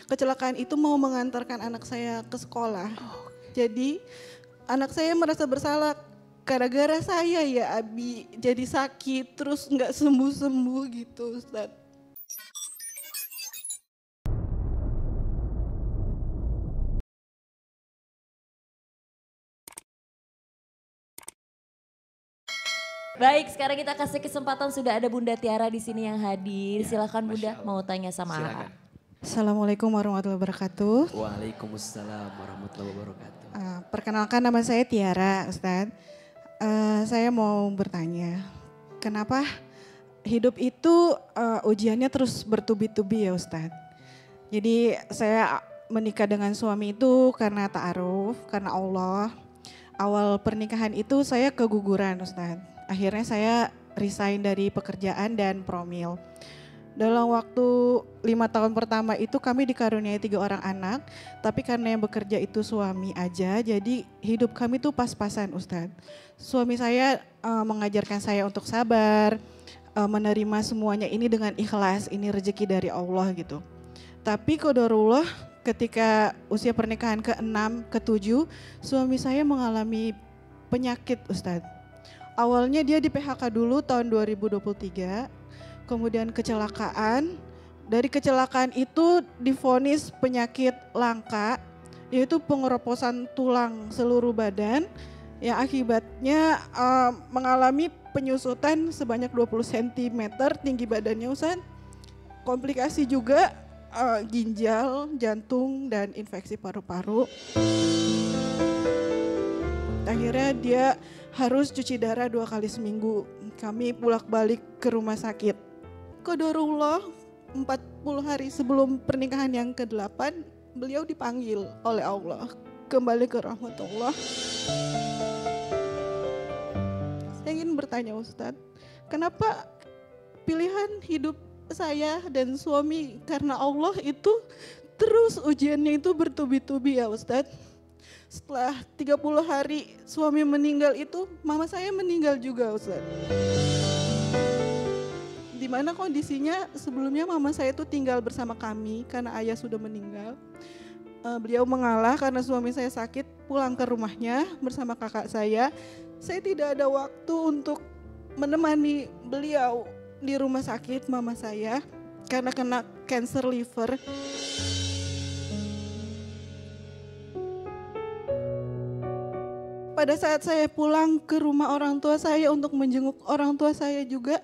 kecelakaan itu mau mengantarkan anak saya ke sekolah. Jadi anak saya merasa bersalah gara-gara saya ya Abi jadi sakit terus nggak sembuh-sembuh gitu Ustaz. Baik, sekarang kita kasih kesempatan, sudah ada Bunda Tiara di sini yang hadir. Silakan Bunda, Masya Allah. mau tanya sama Silakan. AA. Assalamualaikum warahmatullahi wabarakatuh. Waalaikumsalam warahmatullahi wabarakatuh. Perkenalkan nama saya Tiara Ustaz. Saya mau bertanya, kenapa hidup itu ujiannya terus bertubi-tubi ya Ustaz? Jadi saya menikah dengan suami itu karena ta'aruf, karena Allah. Awal pernikahan itu saya keguguran Ustaz. Akhirnya saya resign dari pekerjaan dan promil. Dalam waktu 5 tahun pertama itu kami dikaruniai 3 orang anak. Tapi karena yang bekerja itu suami aja, jadi hidup kami tuh pas-pasan Ustaz. Suami saya mengajarkan saya untuk sabar, menerima semuanya ini dengan ikhlas, ini rezeki dari Allah gitu. Tapi qadarullah ketika usia pernikahan ke-6, ke-7, suami saya mengalami penyakit Ustaz. Awalnya dia di PHK dulu tahun 2023, kemudian kecelakaan. Dari kecelakaan itu divonis penyakit langka, yaitu pengeroposan tulang seluruh badan, yang akibatnya mengalami penyusutan sebanyak 20 cm tinggi badannya Ustaz. Komplikasi juga ginjal, jantung, dan infeksi paru-paru. Akhirnya dia harus cuci darah 2 kali seminggu. Kami bolak-balik ke rumah sakit. Qadarullah 40 hari sebelum pernikahan yang ke-8, beliau dipanggil oleh Allah kembali ke rahmatullah. Saya ingin bertanya Ustadz, kenapa pilihan hidup saya dan suami karena Allah itu terus ujiannya itu bertubi-tubi ya Ustadz? Setelah 30 hari suami meninggal itu, mama saya meninggal juga Ustaz. Dimana kondisinya sebelumnya mama saya itu tinggal bersama kami karena ayah sudah meninggal. Beliau mengalah karena suami saya sakit, pulang ke rumahnya bersama kakak saya. Saya tidak ada waktu untuk menemani beliau di rumah sakit mama saya karena kena cancer liver. Pada saat saya pulang ke rumah orang tua saya untuk menjenguk orang tua saya juga,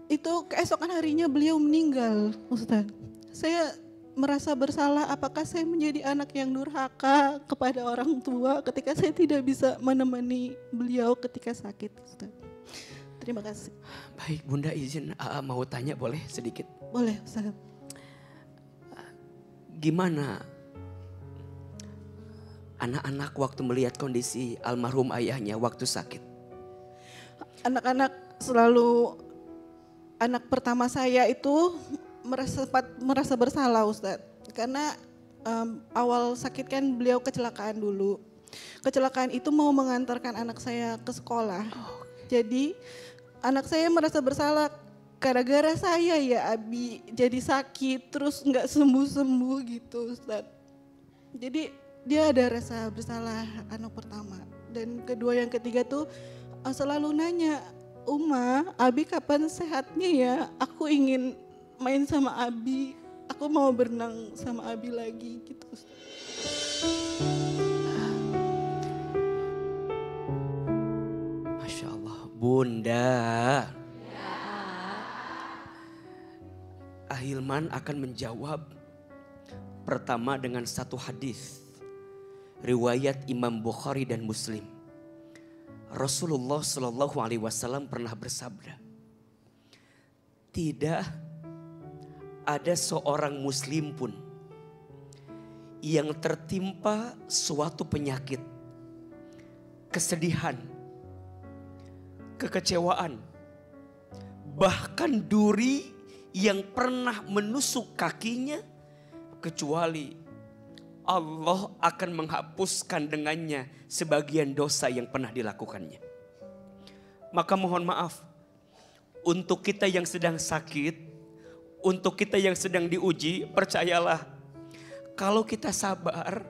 itu keesokan harinya beliau meninggal, Ustaz. Saya merasa bersalah, apakah saya menjadi anak yang durhaka kepada orang tua ketika saya tidak bisa menemani beliau ketika sakit, Ustaz. Terima kasih. Baik Bunda, izin mau tanya boleh sedikit? Boleh Ustaz. Gimana anak-anak waktu melihat kondisi almarhum ayahnya waktu sakit? Anak-anak selalu, anak pertama saya itu merasa bersalah Ustaz. Karena awal sakit kan beliau kecelakaan dulu. Kecelakaan itu mau mengantarkan anak saya ke sekolah. Jadi anak saya merasa bersalah gara-gara saya ya Abi jadi sakit terus nggak sembuh-sembuh gitu Ustaz. Jadi dia ada rasa bersalah anak pertama. Dan kedua yang ketiga tuh selalu nanya, Uma, Abi kapan sehatnya ya? Aku ingin main sama Abi, aku mau berenang sama Abi lagi gitu. Masya Allah, Bunda. Ahilman akan menjawab pertama dengan satu hadis riwayat Imam Bukhari dan Muslim. Rasulullah Shallallahu Alaihi Wasallam pernah bersabda, tidak ada seorang Muslim pun yang tertimpa suatu penyakit, kesedihan, kekecewaan, bahkan duri yang pernah menusuk kakinya, kecuali Allah akan menghapuskan dengannya sebagian dosa yang pernah dilakukannya. Maka mohon maaf, untuk kita yang sedang sakit, untuk kita yang sedang diuji, percayalah Kalau kita sabar,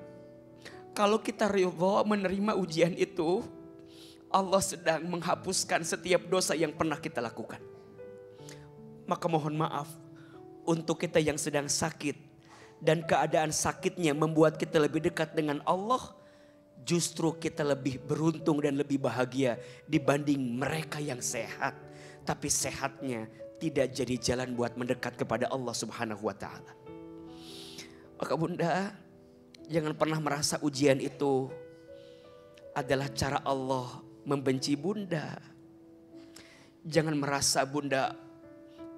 kalau kita ridho menerima ujian itu, Allah sedang menghapuskan setiap dosa yang pernah kita lakukan. Maka mohon maaf untuk kita yang sedang sakit dan keadaan sakitnya membuat kita lebih dekat dengan Allah. Justru kita lebih beruntung dan lebih bahagia dibanding mereka yang sehat. Tapi sehatnya tidak jadi jalan buat mendekat kepada Allah Subhanahu wa ta'ala. Maka bunda, jangan pernah merasa ujian itu adalah cara Allah membenci bunda. Jangan merasa bunda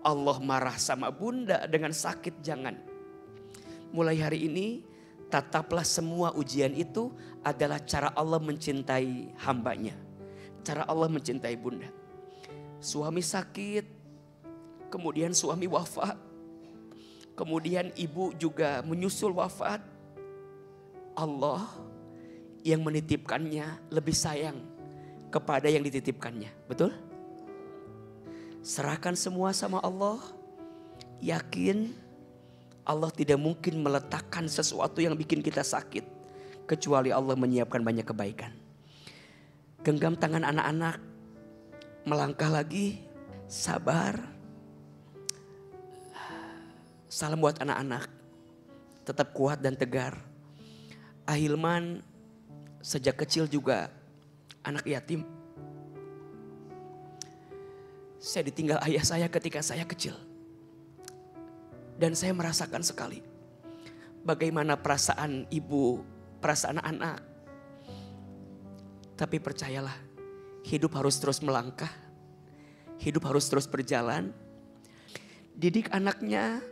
Allah marah sama bunda dengan sakit, jangan. Mulai hari ini tataplah semua ujian itu adalah cara Allah mencintai hambanya. Cara Allah mencintai bunda. Suami sakit, kemudian suami wafat, kemudian ibu juga menyusul wafat. Allah yang menitipkannya lebih sayang kepada yang dititipkannya, betul? Serahkan semua sama Allah. Yakin Allah tidak mungkin meletakkan sesuatu yang bikin kita sakit kecuali Allah menyiapkan banyak kebaikan. Genggam tangan anak-anak, melangkah lagi, sabar. Salam buat anak-anak, tetap kuat dan tegar. Ahilman sejak kecil juga anak yatim. Saya ditinggal ayah saya ketika saya kecil. Dan saya merasakan sekali bagaimana perasaan ibu, perasaan anak. Tapi percayalah, hidup harus terus melangkah. Hidup harus terus berjalan. Didik anaknya,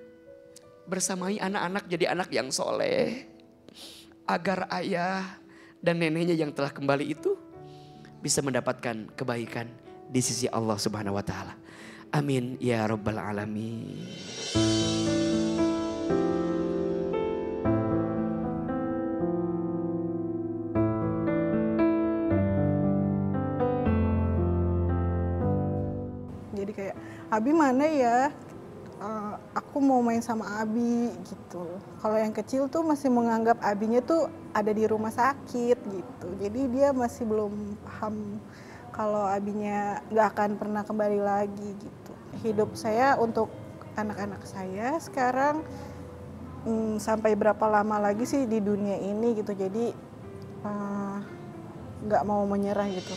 bersamai anak-anak jadi anak yang soleh. Agar ayah dan neneknya yang telah kembali itu bisa mendapatkan kebaikan di sisi Allah Subhanahu wa ta'ala. Amin ya rabbal alamin. Jadi kayak, Abi mana ya? Aku mau main sama Abi gitu. Kalau yang kecil tuh masih menganggap Abinya tuh ada di rumah sakit gitu. Jadi dia masih belum paham kalau Abinya nggak akan pernah kembali lagi gitu. Hidup saya untuk anak-anak saya sekarang sampai berapa lama lagi sih di dunia ini gitu. Jadi nggak mau menyerah gitu.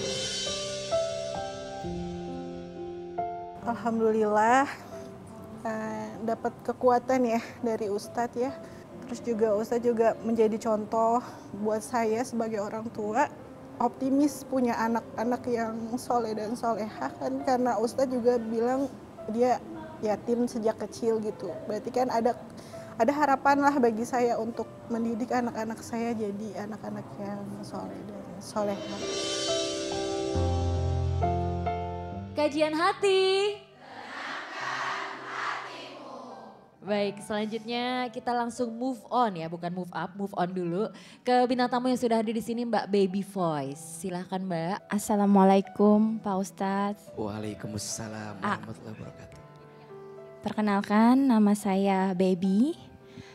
Alhamdulillah dapat kekuatan ya dari Ustadz ya. Terus juga Ustadz juga menjadi contoh buat saya sebagai orang tua. Optimis punya anak-anak yang soleh dan solehah kan, karena Ustadz juga bilang dia yatim sejak kecil gitu. Berarti kan ada harapan lah bagi saya untuk mendidik anak-anak saya jadi anak-anak yang soleh dan solehah. Kajian hati. Baik, selanjutnya kita langsung move on ya, bukan move up, move on dulu ke bintang tamu yang sudah hadir di sini, Mbak Baby Voice. Silahkan Mbak. Assalamualaikum Pak Ustadz. Waalaikumsalam warahmatullahi wabarakatuh. Perkenalkan, nama saya Baby.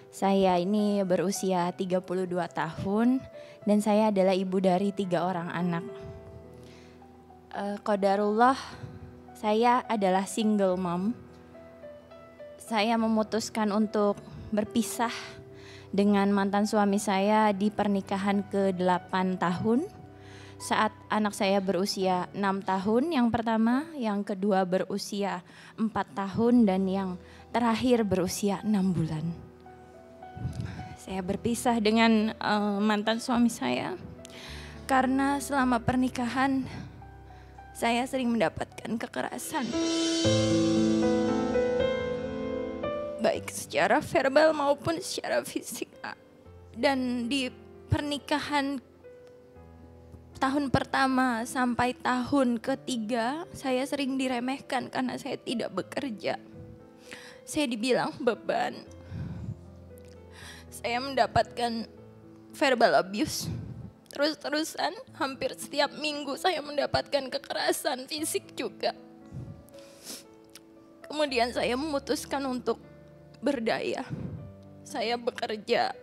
Saya ini berusia 32 tahun dan saya adalah ibu dari 3 orang anak. Qadarullah, saya adalah single mom. Saya memutuskan untuk berpisah dengan mantan suami saya di pernikahan ke-8 tahun. Saat anak saya berusia 6 tahun yang pertama, yang kedua berusia 4 tahun dan yang terakhir berusia 6 bulan. Saya berpisah dengan mantan suami saya karena selama pernikahan saya sering mendapatkan kekerasan. Baik secara verbal maupun secara fisik. Dan di pernikahan tahun pertama sampai tahun ketiga saya sering diremehkan karena saya tidak bekerja. Saya dibilang beban. Saya mendapatkan verbal abuse. Terus-terusan hampir setiap minggu saya mendapatkan kekerasan fisik juga. Kemudian saya memutuskan untuk berdaya. Saya bekerja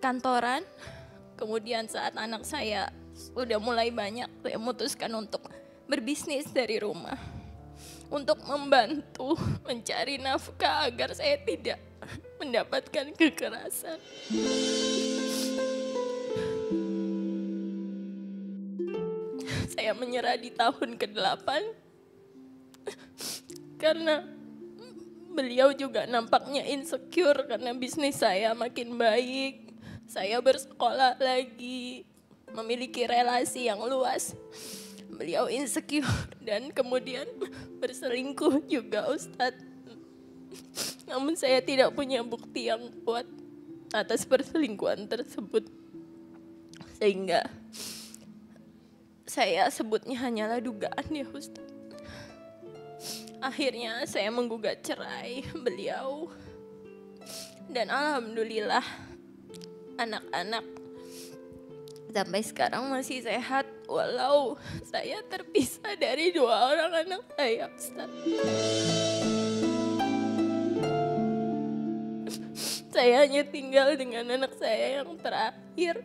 kantoran. Kemudian saat anak saya sudah mulai banyak, saya memutuskan untuk berbisnis dari rumah. Untuk membantu mencari nafkah agar saya tidak mendapatkan kekerasan. Saya menyerah di tahun ke-8 karena beliau juga nampaknya insecure karena bisnis saya makin baik. Saya bersekolah lagi, memiliki relasi yang luas. Beliau insecure dan kemudian berselingkuh juga, Ustadz. Namun saya tidak punya bukti yang kuat atas perselingkuhan tersebut. Sehingga saya sebutnya hanyalah dugaan ya Ustadz. Akhirnya saya menggugat cerai beliau. Dan alhamdulillah anak-anak sampai sekarang masih sehat. Walau saya terpisah dari 2 orang anak saya, Ustadz. Saya hanya tinggal dengan anak saya yang terakhir.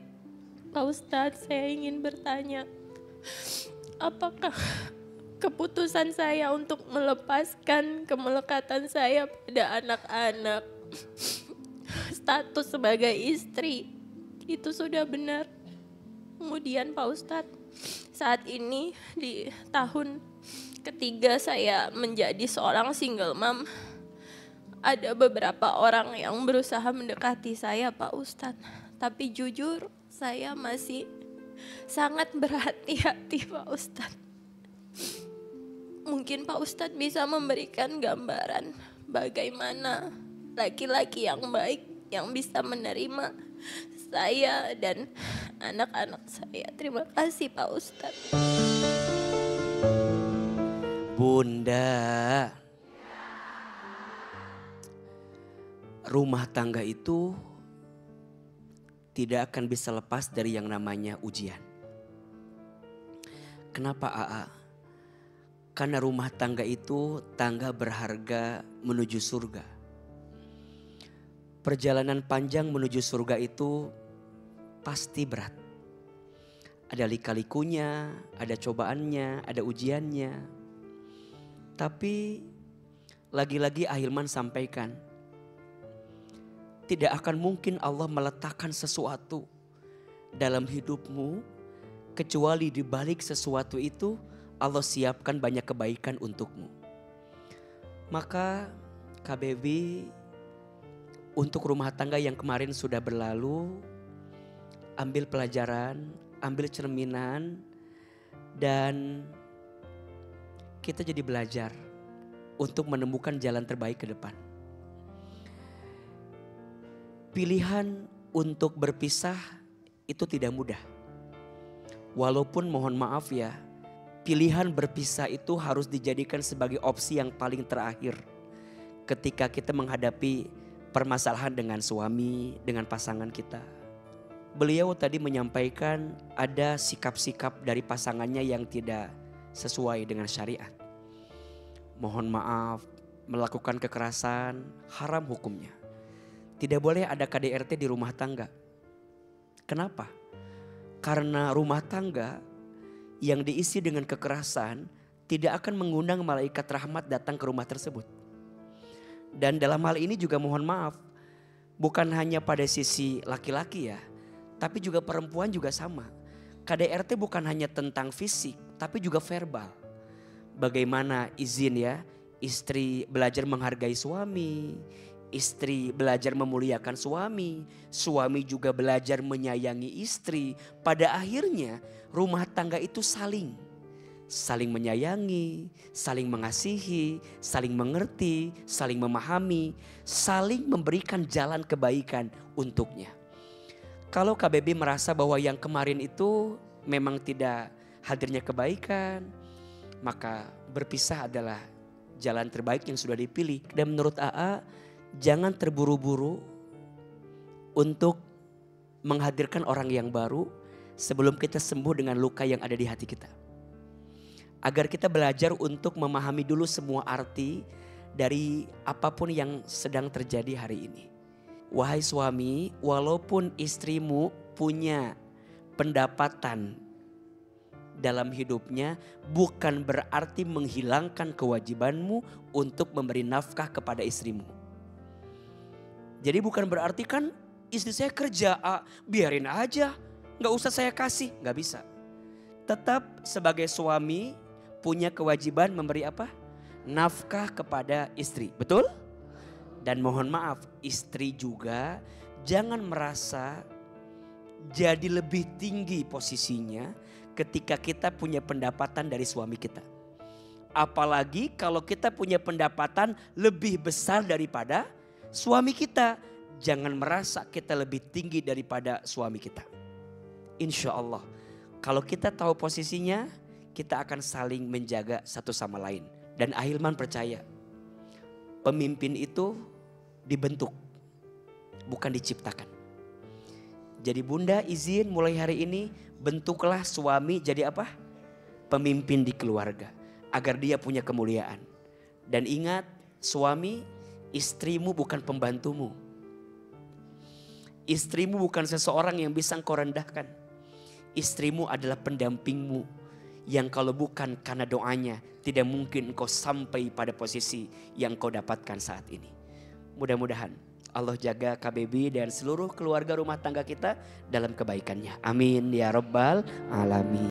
Pak Ustadz, saya ingin bertanya, apakah keputusan saya untuk melepaskan kemelekatan saya pada anak-anak, status sebagai istri, itu sudah benar? Kemudian Pak Ustadz, saat ini di tahun ketiga saya menjadi seorang single mom, ada beberapa orang yang berusaha mendekati saya Pak Ustadz. Tapi jujur saya masih sangat berhati-hati Pak Ustadz. Mungkin Pak Ustadz bisa memberikan gambaran bagaimana laki-laki yang baik yang bisa menerima saya dan anak-anak saya. Terima kasih Pak Ustadz. Bunda, rumah tangga itu tidak akan bisa lepas dari yang namanya ujian. Kenapa AA? Karena rumah tangga itu tangga berharga menuju surga. Perjalanan panjang menuju surga itu pasti berat. Ada lika-likunya, ada cobaannya, ada ujiannya. Tapi lagi-lagi Ahilman sampaikan, tidak akan mungkin Allah meletakkan sesuatu dalam hidupmu kecuali di balik sesuatu itu Allah siapkan banyak kebaikan untukmu. Maka KBB untuk rumah tangga yang kemarin sudah berlalu, ambil pelajaran, ambil cerminan, dan kita jadi belajar untuk menemukan jalan terbaik ke depan. Pilihan untuk berpisah itu tidak mudah. Walaupun mohon maaf ya, pilihan berpisah itu harus dijadikan sebagai opsi yang paling terakhir ketika kita menghadapi permasalahan dengan suami, dengan pasangan kita. Beliau tadi menyampaikan ada sikap-sikap dari pasangannya yang tidak sesuai dengan syariat. Mohon maaf, melakukan kekerasan, haram hukumnya. Tidak boleh ada KDRT di rumah tangga. Kenapa? Karena rumah tangga yang diisi dengan kekerasan tidak akan mengundang malaikat rahmat datang ke rumah tersebut. Dan dalam hal ini juga mohon maaf, bukan hanya pada sisi laki-laki ya, tapi juga perempuan juga sama. KDRT bukan hanya tentang fisik, tapi juga verbal. Bagaimana izin ya, istri belajar menghargai suami, istri belajar memuliakan suami, suami juga belajar menyayangi istri. Pada akhirnya rumah tangga itu saling menyayangi, saling mengasihi, saling mengerti, saling memahami, saling memberikan jalan kebaikan untuknya. Kalau KBB merasa bahwa yang kemarin itu memang tidak hadirnya kebaikan, maka berpisah adalah jalan terbaik yang sudah dipilih. Dan menurut AA, jangan terburu-buru untuk menghadirkan orang yang baru sebelum kita sembuh dengan luka yang ada di hati kita. Agar kita belajar untuk memahami dulu semua arti dari apapun yang sedang terjadi hari ini. Wahai suami, walaupun istrimu punya pendapatan dalam hidupnya, bukan berarti menghilangkan kewajibanmu untuk memberi nafkah kepada istrimu. Jadi bukan berarti kan istri saya kerja, biarin aja, gak usah saya kasih, gak bisa. Tetap sebagai suami punya kewajiban memberi apa? Nafkah kepada istri, betul? Dan mohon maaf, istri juga jangan merasa jadi lebih tinggi posisinya ketika kita punya pendapatan dari suami kita. Apalagi kalau kita punya pendapatan lebih besar daripada suami kita. Jangan merasa kita lebih tinggi daripada suami kita. Insya Allah, kalau kita tahu posisinya, kita akan saling menjaga satu sama lain. Dan Ahilman percaya, pemimpin itu dibentuk, bukan diciptakan. Jadi bunda izin mulai hari ini bentuklah suami jadi apa? Pemimpin di keluarga. Agar dia punya kemuliaan. Dan ingat, suami, istrimu bukan pembantumu. Istrimu bukan seseorang yang bisa engkau rendahkan. Istrimu adalah pendampingmu. Yang kalau bukan karena doanya, tidak mungkin engkau sampai pada posisi yang kau dapatkan saat ini. Mudah-mudahan Allah jaga KBB dan seluruh keluarga rumah tangga kita dalam kebaikannya. Amin ya rabbal alamin.